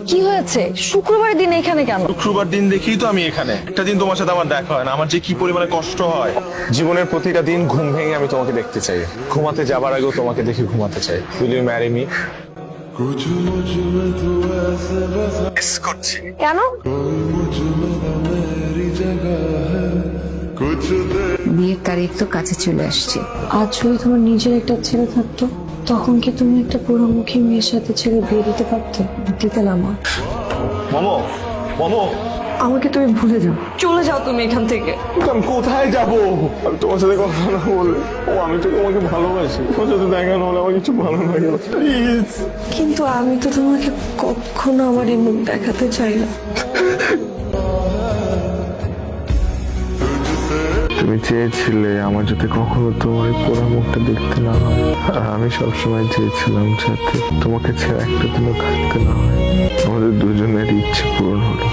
কি হয়েছে? শুক্রবারের দিন এখানে কেন? শুক্রবার দিন দেখি তো আমি এখানে। একটা দিন তোমার সাথে আমার দেখা হয় না, আমার যে কি পরিমাণে কষ্ট হয়। জীবনের প্রতিটা দিন ঘুম ভেঙে আমি তোমাকে দেখতে চাই, ঘুমাতে যাবার আগেও তোমাকে দেখে ঘুমাতে চাই। Will you marry me? কেন? বিয়ের তারিখ তো কাছে চলে আসছে। আজ যদি তোমার নিজের একটা ছেলে থাকতো, তখন কি তুমি একটা পুরোমুখী মেয়ের সাথে ছেড়ে বিয়ে দিতে পারতে? দিতে না মা। মোমো, মোমো, আমাকে তুমি ভুলে যাও, চলে যাও তুমি এখান থেকে। আমি কোথায় যাব? আমি তোমার সাথে কথা না বলে, আমি তো তোমাকে ভালোবাসি। তোমার সাথে দেখা না হলে আমার কিছু ভালো লাগে না, প্লিজ। কিন্তু আমি তো তোমাকে কখনো আমার এই মুখ দেখাতে চাই না। তুমি চেয়েছিলে আমার যাতে কখনো তোমার পোড়া মুখটা দেখতে না হয়, আর আমি সবসময় চেয়েছিলাম যাতে তোমাকে ছেড়ে একটা দিনও থাকতে না হয়। আমাদের দুজনের ইচ্ছে পূরণ হলো।